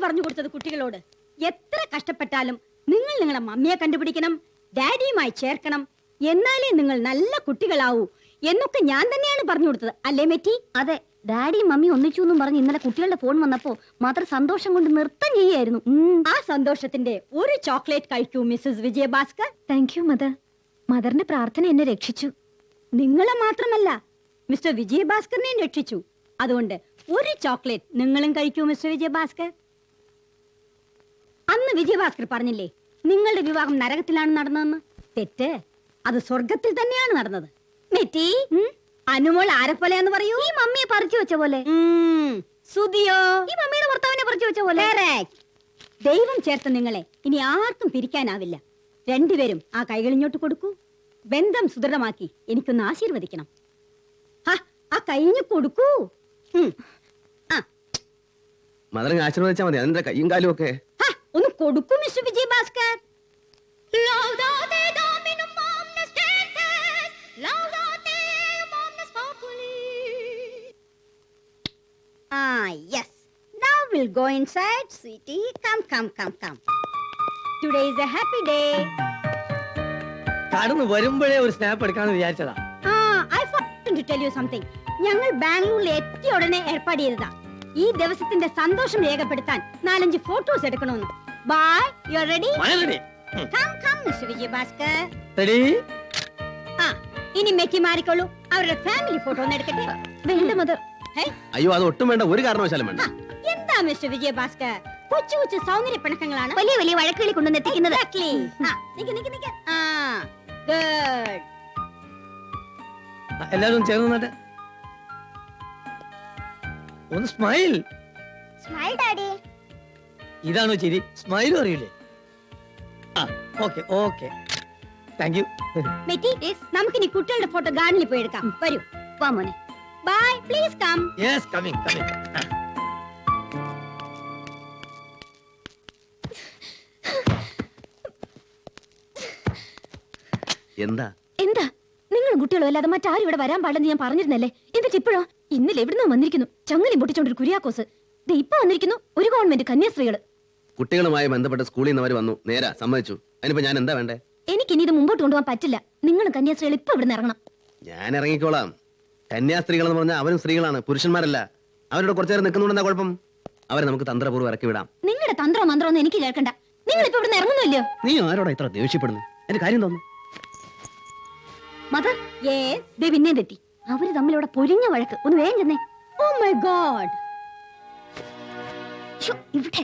പറഞ്ഞു കൊടുത്തത് കുട്ടികളോട്? എത്ര കഷ്ടപ്പെട്ടാലും നിങ്ങൾ നിങ്ങളെ മമ്മിയെ കണ്ടുപിടിക്കണം, ഡാഡിയുമായി ചേർക്കണം, എന്നാലേ നിങ്ങൾ നല്ല കുട്ടികളാവൂ എന്നൊക്കെ ഞാൻ തന്നെയാണ് പറഞ്ഞു കൊടുത്തത്, അല്ലേ മെറ്റി? അതെ, ഡാഡിയും മമ്മി ഒന്നിച്ചു എന്നും പറഞ്ഞ് ഇന്നലെ കുട്ടികളുടെ ഫോൺ വന്നപ്പോ മാത്രം സന്തോഷം കൊണ്ട് നൃത്തം ചെയ്യായിരുന്നു. ആ സന്തോഷത്തിന്റെ ഒരു ചോക്ലേറ്റ് കഴിക്കൂ Mrs Vijayabhaskar. Thank you mother. മദറിന്റെ പ്രാർത്ഥന എന്നെ രക്ഷിച്ചു. നിങ്ങളെ മാത്രമല്ല മിസ്റ്റർ വിജയഭാസ്കറിനെയും രക്ഷിച്ചു. അതുകൊണ്ട് ഒരു ചോക്ലേറ്റ് നിങ്ങളും കഴിക്കൂ മിസ്റ്റർ വിജയഭാസ്കർ. അന്ന് വിജയഭാസ്കർ പറഞ്ഞില്ലേ നിങ്ങളുടെ വിവാഹം നരകത്തിലാണ് നടന്നതെന്ന്? തെറ്റ്, അത് സ്വർഗത്തിൽ തന്നെയാണ് നടന്നത്. മെറ്റി, അനുമോൾ ആരെപ്പോലെയാന്ന് പറയൂ? ഈ മമ്മിയെ പറിച്ചു വെച്ച പോലെ. സുധിയോ ഈ മമ്മിയുടെ ഭർത്താവിനെ പറിച്ചു വെച്ച പോലെ. ദൈവം ചേർത്ത് നിങ്ങളെ ഇനി ആർക്കും പിരിക്കാനാവില്ല. രണ്ടുപേരും ആ കൈകൾ ഇങ്ങോട്ട് കൊടുക്കൂ. ബന്ധം സുദൃഢമാക്കി എനിക്കൊന്ന് ആശീർവദിക്കണം. ആ കൈഞ്ഞു കൊടുക്കൂ. മദറിനെ ആശീർവദിച്ചാൽ മതി, അതിന്റെ കയ്യും കാലും ഒക്കെ ഒന്ന് കൊടുക്കൂ mister Vijayabhaskar. Yes. Now we'll go inside, sweetie. Come. Today is a happy day. കടന്നു വരുമ്പോഴേ ഒരു സ്നാപ്പ് എടുക്കാന്ന് വിചാരിച്ചതാ. I forgot to tell you something. ഞങ്ങൾ ബാംഗ്ലൂരിൽ എത്തിയ ഉടനെ ഏർപ്പാട് ചെയ്തതാ. ഈ ദിവസത്തിന്റെ സന്തോഷം രേഖപ്പെടുത്താൻ 4-5 ഫോട്ടോസ് എടുക്കണമെന്ന്. Bye. You are ready? Come, Mr. Vijayabhaskar. Ready? ഇനി മെറ്റി മാറിക്കോളൂ. അവരുടെ ഫാമിലി ഫോട്ടോ ഒന്ന് എടുക്കട്ടെ. വേണ്ട മദർ. അയ്യോ, അത് ഒട്ടും വേണ്ട, ഒരു കാരണവശാലും വേണ്ട. എന്താ മിസ്റ്റർ വിജയഭാസ്കർ, കൊച്ചു സൗന്ദര്യ പിണക്കങ്ങളാണ് വലിയ വലിയ വഴക്കുകളിൽ കൊണ്ടു എത്തിക്കുന്നത്. എല്ലാരും ചേർന്ന് ഒന്ന് സ്മൈൽ. Smile daddy. ഇതാണോ ചിരി? സ്മൈലും അറിയില്ലേ? Okay thank you. മെറ്റി, നമുക്കിനി കുട്ടികളുടെ ഫോട്ടോ ഗാർഡനിൽ പോയി എടുക്കാം. വരൂ. വാ മോനെ. Bye, please come. Yes, coming. എന്താ നിങ്ങൾ കുട്ടികളോ അല്ലാതെ മറ്റാരും ഇവിടെ വരാൻ പാടില്ലെന്ന് ഞാൻ പറഞ്ഞിരുന്നല്ലേ? എന്നിട്ട് ഇപ്പോഴോ? ഇന്നലെ എവിടുന്നോ വന്നിരിക്കുന്നു ചങ്ങലയും പൊട്ടിച്ചോണ്ടൊരു കുര്യാക്കോസ്. ഇപ്പൊ വന്നിരിക്കുന്നു ഒരു ഗവൺമെന്റ് കന്യാസ്ത്രീകള്. കുട്ടികളുമായി ബന്ധപ്പെട്ട് സ്കൂളിൽ നിന്ന് അവർ വന്നു, നേരാ, സമ്മതിച്ചു. അതിനിപ്പോ ഞാൻ എന്താ വേണ്ടേ? എനിക്കിനി ഇത് മുമ്പോട്ട് കൊണ്ടുപോകാൻ പറ്റില്ല. നിങ്ങൾ കന്യാസ്ത്രീകൾ ഇപ്പൊ ഇവിടുന്ന് ഇറങ്ങണം. ഞാൻ ഇറങ്ങിക്കോളാം. കന്യാസ്ത്രീകൾ എന്ന് പറഞ്ഞാൽ അവരും സ്ത്രീകളാണ്, പുരുഷന്മാരല്ല. അവരോട് കുറച്ചു നേരം നിൽക്കുന്നുണ്ടെന്താ കുഴപ്പം? അവരെ നമുക്ക് തന്ത്രപൂർവ്വം ഇറക്കി വിടാം. നിങ്ങളുടെ തന്ത്രോ മന്ത്രോ ഒന്നും എനിക്ക് കേൾക്കണ്ട. നിങ്ങൾ ഇപ്പൊ ഇവിടുന്ന് ഇറങ്ങുന്നില്ലയോ? നീ ആരോടാ ഇത്ര ദേഷ്യപ്പെടുന്നു? എന്റെ കാര്യം തോന്നുന്നു. മദർ, പിന്നെയും തെറ്റി. അവര് തമ്മിലൂടെ പൊരിഞ്ഞ വഴക്ക്. ഒന്ന് വേഗം ചെന്നേ. Oh my God. ഇവിടെ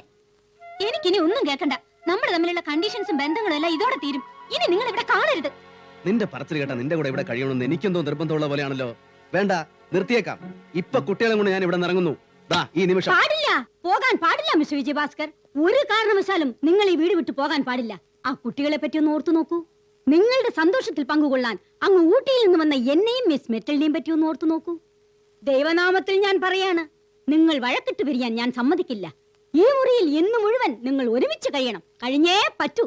എനിക്കിനി ഒന്നും കേൾക്കണ്ട. നമ്മൾ തമ്മിലുള്ള കണ്ടീഷൻസും ബന്ധങ്ങളും എല്ലാം ഇതോടെ തീരും. ഇനി നിങ്ങൾ ഇവിടെ കാണരുത്. നിന്റെ പറച്ചിൽ കേട്ടാ നിന്റെ കൂടെ ഇവിടെ കഴിയണമെന്ന് എനിക്കെന്തോ നിർബന്ധമുള്ള പോലെയാണല്ലോ. വേണ്ട, നിർത്തിയേക്കാം. ഇപ്പൊ കുട്ടികളെ കൊണ്ട് ഞാൻ ഇവിടെ ഇറങ്ങുന്നു. ഈ നിമിഷം. പാടില്ല, പോകാൻ പാടില്ല മിസ്റ്റർ വിജയഭാസ്കർ. ഒരു കാരണവശാലും നിങ്ങൾ ഈ വീട് വിട്ടു പോകാൻ പാടില്ല. ആ കുട്ടികളെ പറ്റി ഒന്ന് ഓർത്തു നോക്കൂ. നിങ്ങളുടെ സന്തോഷത്തിൽ പങ്കുകൊള്ളാൻ അങ്ങ് ഊട്ടിയിൽ നിന്ന് വന്ന എന്നെയും മിസ് മെറ്റലിനെയും പറ്റി ഒന്ന് ഓർത്തു നോക്കൂ. ദൈവനാമത്തിൽ ഞാൻ പറയാണ്, നിങ്ങൾ വഴക്കിട്ട് പിരിയാൻ ഞാൻ സമ്മതിക്കില്ല. ഈ മുറിയിൽ ഇന്ന് മുഴുവൻ നിങ്ങൾ ഒരുമിച്ച് കഴിയണം. കഴിഞ്ഞേ പറ്റൂ.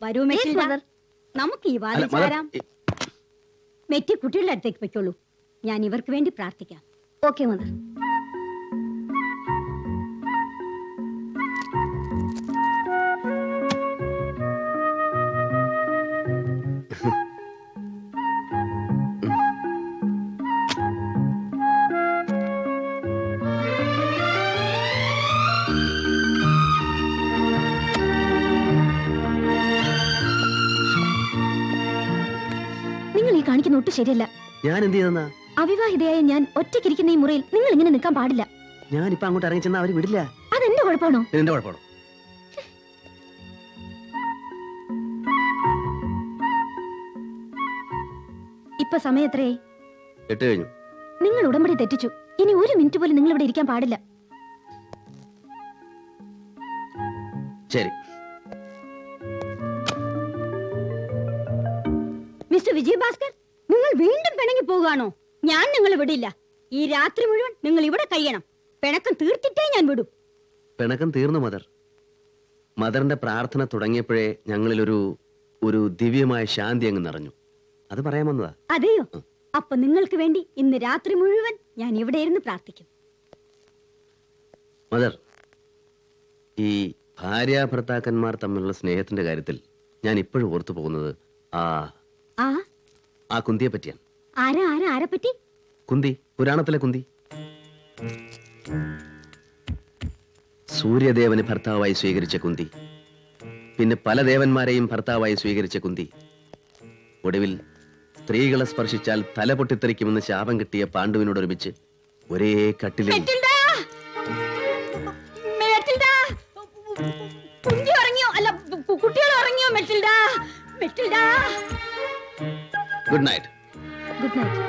വരൂ മെറ്റിൽഡ, നമുക്ക് ഈ വാദം ചാരാം. മെറ്റി കുട്ടികളുടെ അടുത്തേക്ക് വെക്കോളൂ. ഞാൻ ഇവർക്ക് വേണ്ടി പ്രാർത്ഥിക്കാം. Okay mother. കാണിക്കുന്ന ഒട്ടും ശരിയല്ല. ഞാൻ എന്ത് ചെയ്തെന്നാ? അവിവാഹിതയായ ഞാൻ ഒറ്റയ്ക്കിരിക്കുന്ന ഈ മുറിയിൽ നിങ്ങൾ ഇങ്ങനെ നിൽക്കാൻ പാടില്ല. ഞാൻ ഇപ്പൊ അങ്ങോട്ട് ഇറങ്ങി ചെന്നാൽ അവര് വിടില്ല. അതെന്റെ കുഴപ്പമാണോ? എന്റെ കുഴപ്പമാണോ? ഇപ്പൊ സമയം എത്രയായി? 8 കഴിഞ്ഞു. നിങ്ങൾ ഉടമ്പടി തെറ്റിച്ചു. ഇനി ഒരു മിനിറ്റ് പോലും നിങ്ങൾ ഇവിടെ ഇരിക്കാൻ പാടില്ല. ശരി. മിസ്റ്റർ വിജയഭാസ്കർ, നിങ്ങൾ വീണ്ടും പിണങ്ങി പോകുകയാണോ? ഞാൻ നിങ്ങളെ വിടില്ല. ഈ രാത്രി മുഴുവൻ നിങ്ങൾ ഇവിടെ കഴിയണം. പിണക്കം തീർത്തിട്ടേ ഞാൻ വിടൂ. പിണക്കം തീർന്നു മദർ. മദറിന്റെ പ്രാർത്ഥന തുടങ്ങിയപ്പോഴേ ഞങ്ങളിലൊരു ദിവ്യമായ ശാന്തി അങ്ങ് നിറഞ്ഞു. അത് പറയാൻ വന്നതാ. അതെയോ? അപ്പൊ നിങ്ങൾക്ക് വേണ്ടി ഇന്ന് രാത്രി മുഴുവൻ ഞാൻ ഇവിടെ ഇരുന്ന് പ്രാർത്ഥിക്കും. മദർ, ഈ ഭാര്യാഭർത്താക്കന്മാർ തമ്മിലുള്ള സ്നേഹത്തിന്റെ കാര്യത്തിൽ ഞാൻ ഇപ്പോഴും ഓർത്തു പോകുന്നത് ആ ആ ആ കുന്തിയെ പറ്റിയാണ്. ആരെ പറ്റി? കുന്തി, പുരാണത്തിലെ കുന്തി. സൂര്യദേവന് ഭർത്താവായി സ്വീകരിച്ച കുന്തി, പിന്നെ പല ദേവന്മാരെയും ഭർത്താവായി സ്വീകരിച്ച കുന്തി, ഒടുവിൽ സ്ത്രീകളെ സ്പർശിച്ചാൽ തല പൊട്ടിത്തെറിക്കുമെന്ന് ശാപം കിട്ടിയ പാണ്ഡുവിനോടൊരുമിച്ച് ഒരേ കട്ടിലിൽ. കുഞ്ഞു ഉറങ്ങിയോ? അല്ല, കുട്ടികൾ ഉറങ്ങിയോ? Metilda, Metilda. Good night. Good night.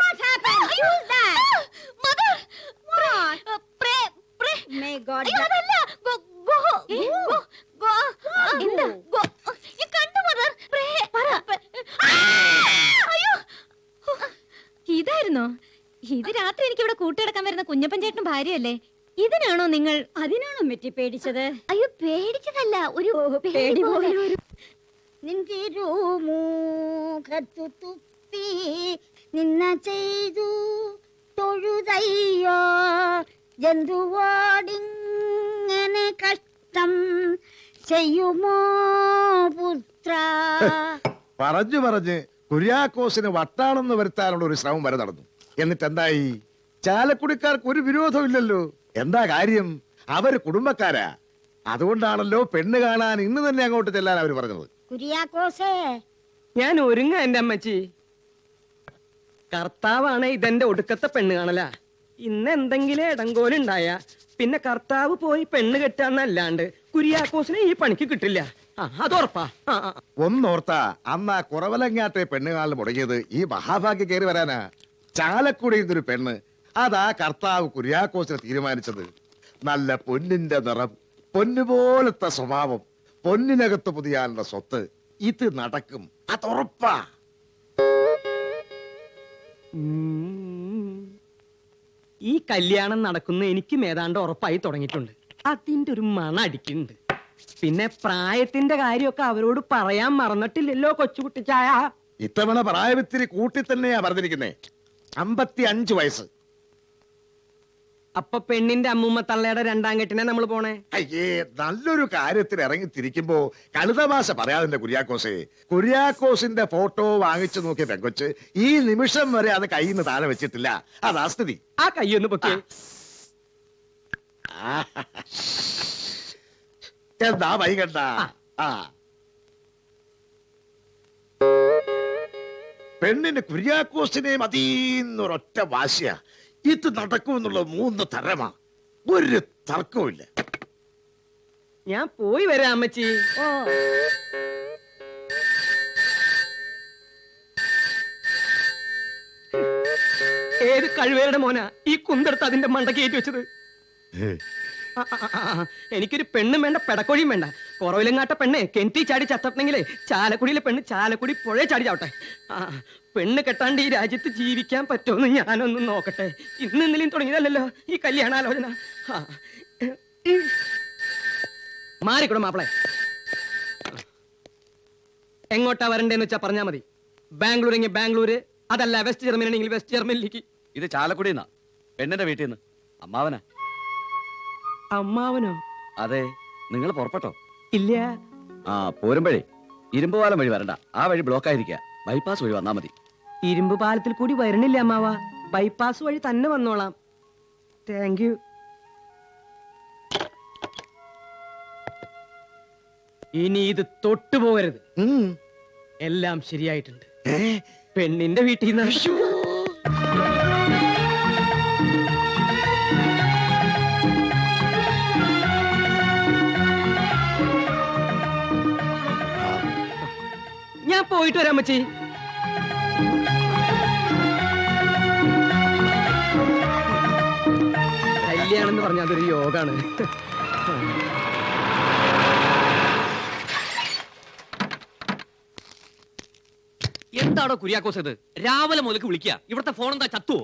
What happened? Who's that? What? May God. ഇതായിരുന്നോ? ഇത് രാത്രി എനിക്ക് ഇവിടെ കൂട്ടിടക്കാൻ വരുന്ന കുഞ്ഞപ്പൻ ചേട്ടൻ ഭാര്യയല്ലേ? ഇതിനാണോ നിങ്ങൾ? അതിനാണോ മെറ്റി പേടിച്ചത്? അയ്യോ, പേടിച്ചതല്ല, ഒരു പേടി പോലെ ഒരു നിന്തിരുമൂഖത്തു തുപ്പി നിന്ന ചെയ്തു തൊഴുതയ്യോ ജന്തുവോടിങ്ങനെ കഷ്ടം ചെയ്യുമോ പുത്ര. പറഞ്ഞ് കുര്യാക്കോസിന് വട്ടാണെന്ന് വരുത്താനുള്ള ഒരു ശ്രമം വരെ നടന്നു. എന്നിട്ട് എന്തായി? ചാലക്കുടിക്കാർക്ക് ഒരു വിരോധമില്ലല്ലോ. എന്താ കാര്യം? അവര് കുടുംബക്കാരാ. അതുകൊണ്ടാണല്ലോ പെണ്ണ് കാണാൻ ഇന്ന് തന്നെ അങ്ങോട്ട് ചെല്ലാൻ അവര് പറഞ്ഞത്. കുര്യാക്കോസേ, ഞാൻ ഒരുങ്ങ എന്റെ അമ്മച്ചി. കർത്താവാണ് ഇതെന്റെ ഒടുക്കത്തെ പെണ്ണ് കാണല. ഇന്ന് എന്തെങ്കിലും ഇടങ്കോലുണ്ടായ പിന്നെ കർത്താവ് പോയി പെണ്ണ് കെട്ടാന്നല്ലാണ്ട് കുര്യാക്കോസിനെ ഈ പണിക്ക് കിട്ടില്ല. അതുറപ്പാ. ഒന്നോർത്താ, അന്ന് ആ കുറവലങ്ങാട്ടെ പെണ്ണ് കാണൽ മുടങ്ങിയത് ഈ മഹാഭാഗ്യ കയറി വരാനാ. ചാലക്കുടിയിൽ പെണ്ണ്, അതാ കർത്താവ് കുര്യാക്കോസിനെ തീരുമാനിച്ചത്. നല്ല പൊന്നിന്റെ നിറം, പൊന്നുപോലത്തെ സ്വഭാവം, പൊന്നിനകത്ത് പുതിയാനുള്ള സ്വത്ത്. ഇത് നടക്കും, അതുറപ്പാ. ഈ കല്യാണം നടക്കുന്ന എനിക്കും ഏതാണ്ട് ഉറപ്പായി തുടങ്ങിയിട്ടുണ്ട്. അതിന്റെ ഒരു മണ അടിക്കുന്നുണ്ട്. പിന്നെ പ്രായത്തിന്റെ കാര്യമൊക്കെ അവരോട് പറയാൻ മറന്നിട്ടില്ലല്ലോ കൊച്ചുകുട്ടിച്ചായ. ഇത്തവണ പ്രായവിത്തിരി കൂട്ടി തന്നെയാ പറഞ്ഞിരിക്കുന്നേ. 55 വയസ്സ്. അപ്പൊ പെണ്ണിന്റെ അമ്മൂമ്മ തള്ളയുടെ രണ്ടാം കെട്ടിനെ നമ്മൾ പോണേ. അയ്യേ, നല്ലൊരു കാര്യത്തിന് ഇറങ്ങി തിരിക്കുമ്പോ കഴുതഭാഷ പറയാതിന്റെ കുര്യാക്കോസേ. കുര്യാക്കോസിന്റെ ഫോട്ടോ വാങ്ങിച്ചു നോക്കിയ പെങ്കൊച്ച് ഈ നിമിഷം വരെ അത് കയ്യിൽ നിന്ന് താഴെ വെച്ചിട്ടില്ല. അതാ സ്ഥിതി. ആ കയ്യൊന്ന് പൊക്കി. എന്താ വൈകണ്ട? ആ, പെണ്ണിന് കുര്യാക്കോസിനെ മതിന്നൊരൊറ്റ വാശിയ. ഇത് നടക്കുമെന്നുള്ള 3 തരമാ. ഒരു തർക്കവുമില്ല. ഞാൻ പോയി വരാം അമ്മച്ചി. ഓ ഏത് കഴിവേരുടെ മോനാ ഈ കുന്തെടുത്ത് അതിന്റെ മണ്ടക്ക് കയറ്റി വെച്ചത്? എനിക്കൊരു പെണ്ണും വേണ്ട, പെടക്കോഴിയും വേണ്ട. കുറവിലങ്ങാട്ട പെണ്ണ് കെൻറ്റി ചാടി ചത്തണമെങ്കിലേ ചാലക്കുടിയിലെ പെണ്ണ് ചാലക്കുടി പുഴ ചാടി ചാവട്ടെ. പെണ്ണ് കെട്ടാണ്ട് ഈ രാജ്യത്ത് ജീവിക്കാൻ പറ്റുമെന്ന് ഞാനൊന്നും നോക്കട്ടെ. ഇന്നലെയും തുടങ്ങിയതല്ലോ ഈ കല്യാണാലോചന. മാറിക്കൂടെ മാപ്പിളെ. എങ്ങോട്ടാ വരണ്ടേന്ന് വെച്ചാ പറഞ്ഞാ മതി. ബാംഗ്ലൂർ എങ്കിൽ ബാംഗ്ലൂര്, അതല്ല വെസ്റ്റ് ജർമ്മനി ആണെങ്കിൽ വെസ്റ്റ് ജർമ്മനിലേക്ക്. ഇത് ചാലക്കുടിന്നാ, പെണ്ണിന്റെ വീട്ടിൽ നിന്ന്. അമ്മാവനാ. അമ്മാവനോ? അതെ. നിങ്ങൾ പുറപ്പെട്ടോ? ഇല്ല. ആ, പോരുമ്പഴേ ഇരുമ്പുപാലം വഴി വരണ്ട. ആ വഴി ബ്ലോക്ക് ആയിരിക്കുക. ബൈപ്പാസ് വഴി വന്നാ മതി. ഇരുമ്പ് പാലത്തിൽ കൂടി വരണില്ല അമ്മാവ. ബൈപ്പാസ് വഴി തന്നെ വന്നോളാം. Thank you. ഇനി ഇത് തൊട്ടുപോകരുത്. എല്ലാം ശരിയായിട്ടുണ്ട്. പെണ്ണിന്റെ വീട്ടിൽ നിന്ന് ഞാൻ പോയിട്ട് വരാം അമ്മച്ചി. കല്യാണം എന്ന് പറഞ്ഞാൽ അതൊരു യോഗാണ്. എന്താണോ കുര്യാക്കോസ് ഇത്? രാവിലെ മുതൽക്ക് വിളിക്കുക. ഇവിടുത്തെ ഫോൺ എന്താ ചത്തുവോ?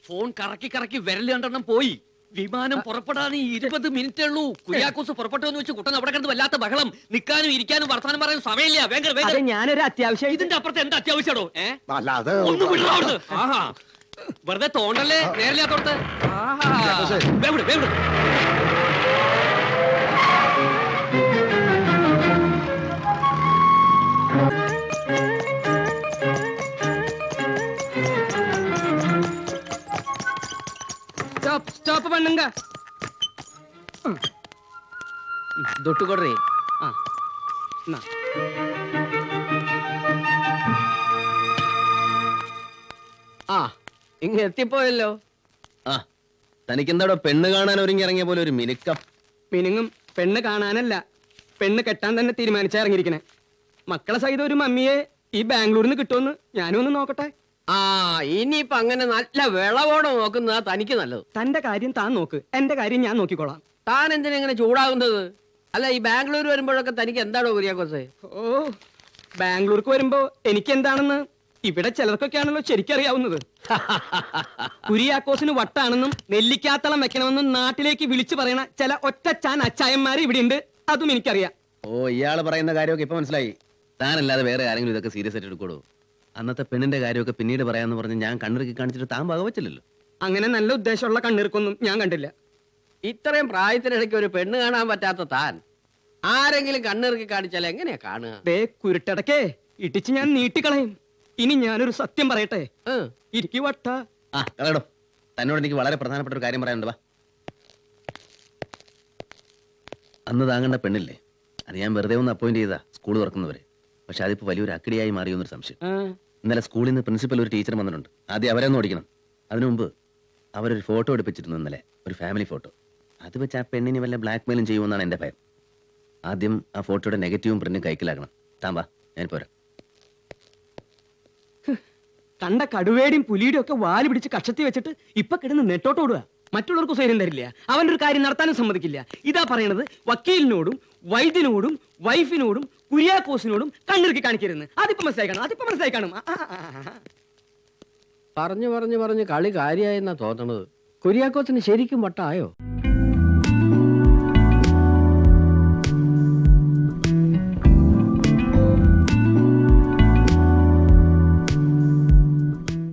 ഫോൺ കറക്കി കറക്കി വിരൽ രണ്ടെണ്ണം പോയി. വിമാനം പുറപ്പെടാൻ 20 മിനിറ്റേ ഉള്ളൂ. കുര്യാക്കോസ് പുറപ്പെട്ടു എന്ന് വെച്ച് കുട്ടൻ അവിടെ കിടന്ന് വല്ലാത്ത ബഹളം. നിൽക്കാനും ഇരിക്കാനും വർത്താനം പറയാനും സമയമില്ല. വേഗം അത് ഞാനൊരു അത്യാവശ്യം ഇതിന്റെ അപ്പുറത്ത് എന്താ അത്യാവശ്യമാണോ? അല്ല അത് ഒന്ന് വിടണോ അവിടുന്ന്? ആഹാ, വെറുതെ തോണ്ടല്ലേ നേരില്ലാത്തോടത്ത്. വേവിട് വേവിട്. Stop stop പണ്ണുങ്ക. ദൊട്ടു കൊടുറേ. ആ എന്നാ. ആ ഇങ്ങ എത്തിപ്പോയല്ലോ. ആ തനിക്കെന്താടോ പെണ്ണ് കാണാൻ ഒരുങ്ങി ഇറങ്ങിയ പോലെ ഒരു മിനുക്കം? മിനുങ്ങും. പെണ്ണ് കാണാനല്ല, പെണ്ണ് കെട്ടാൻ തന്നെ തീരുമാനിച്ചാ ഇറങ്ങിയിരിക്കണേ. മക്കളെ സഹിതം ഒരു മമ്മിയെ ഈ ബാംഗ്ലൂരിൽ നിന്ന് കിട്ടുമെന്ന് ഞാനും ഒന്ന് നോക്കട്ടെ. ആ ഇനിയിപ്പൊ അങ്ങനെ നല്ല വിളവോടെ നോക്കുന്നതാ തനിക്ക് നല്ലത്. തന്റെ കാര്യം താൻ നോക്ക്, എന്റെ കാര്യം ഞാൻ നോക്കിക്കോളാം. താൻ എന്തിനെങ്ങനെ ചൂടാകുന്നത്? അല്ല, ഈ ബാംഗ്ലൂർ വരുമ്പോഴൊക്കെ തനിക്ക് എന്താണോ കുര്യാക്കോസേ? ഓ, ബാംഗ്ലൂർക്ക് വരുമ്പോ എനിക്ക് എന്താണെന്ന് ഇവിടെ ചിലർക്കൊക്കെയാണല്ലോ ശരിക്കറിയാവുന്നത്. കുര്യാക്കോസിന് വട്ടാണെന്നും നെല്ലിക്കാത്തളം വെക്കണമെന്നും നാട്ടിലേക്ക് വിളിച്ചു പറയണ ചില ഒറ്റച്ചാൻ അച്ചായന്മാര് ഇവിടെ ഉണ്ട്. അതും എനിക്കറിയാം. ഓ, ഇയാള് പറയുന്ന കാര്യമൊക്കെ ഇപ്പൊ മനസ്സിലായി. താനല്ലാതെ വേറെ ആരെങ്കിലും ഇതൊക്കെ സീരിയസ് ആയിട്ട് എടുക്കോളൂ? അന്നത്തെ പെണ്ണിന്റെ കാര്യമൊക്കെ പിന്നീട് പറയാന്ന് പറഞ്ഞ് ഞാൻ കണ്ണിറുക്കി കാണിച്ചിട്ട് താൻ വകവച്ചില്ലല്ലോ. അങ്ങനെ നല്ല ഉദ്ദേശമുള്ള കണ്ണിറുക്കൊന്നും ഞാൻ കണ്ടില്ല. ഇത്രയും പ്രായത്തിനിടയ്ക്ക് ഒരു പെണ്ണ് കാണാൻ പറ്റാത്ത താൻ ആരെങ്കിലും കണ്ണിറുക്കി കാണിച്ചാൽ എങ്ങനെയാ കാണുക? ദേ കുരുട്ടടക്കേ ഇടിച്ച് ഞാൻ നീട്ടിക്കളയും. ഇനി ഞാനൊരു സത്യം പറയട്ടെ. ഇരിക്കു വട്ട. ആ കളയടോ, തന്നോട് എനിക്ക് വളരെ പ്രധാനപ്പെട്ട ഒരു കാര്യം പറയാനുണ്ട്. വാ. അന്ന് താങ്കണ്ട പെണ്ണില്ലേ, അത് ഞാൻ വെറുതെ ഒന്ന് അപ്പോയിന്റ് ചെയ്താ സ്കൂൾ തുറക്കുന്നവരെ. പക്ഷെ അതിപ്പോ വലിയൊരു അക്കിടിയായി മാറിയെന്നൊരു സംശയം. ഇന്നലെ സ്കൂളിൽ നിന്ന് പ്രിൻസിപ്പൽ ഒരു ടീച്ചർ വന്നിട്ടുണ്ട്. ആദ്യം അവരെ ഒന്ന് ഓടിക്കണം. അതിനു മുമ്പ് അവരൊരു ഫോട്ടോ എടുപ്പിച്ചിരുന്നു ഇന്നലെ, ഒരു ഫാമിലി ഫോട്ടോ. അത് വെച്ച് ആ പെണ്ണിനെ വല്ല ബ്ലാക്ക് മെയിലും ചെയ്യുമെന്നാണ് എന്റെ ഭയം. ആദ്യം ആ ഫോട്ടോയുടെ നെഗറ്റീവും പ്രിന്റും കൈക്കലാക്കണം. താൻ വാ, ഞാൻ പോരാ. കണ്ട കടുവേടിയും പുലിയുടെയും ഒക്കെ വാല് പിടിച്ച് കക്ഷത്തി വെച്ചിട്ട് ഇപ്പൊ കിടന്ന് നെട്ടോട്ടോടുക. മറ്റുള്ളവർക്ക് സ്വൈര്യം തരില്ല. അവന്റെ ഒരു കാര്യം നടത്താനും സമ്മതിക്കില്ല. ഇതാ പറയണത്, വക്കീലിനോടും വൈദ്യനോടും വൈഫിനോടും കുര്യാക്കോസിനോടും കണ്ണിറുക്കി കാണിക്കരുന്ന്. അതിപ്പോ മനസ്സിലായി കാണും. പറഞ്ഞു കളി കാര്യായെന്നാ തോന്നണത്. കുര്യാക്കോസിന് ശരിക്കും വട്ടായോ?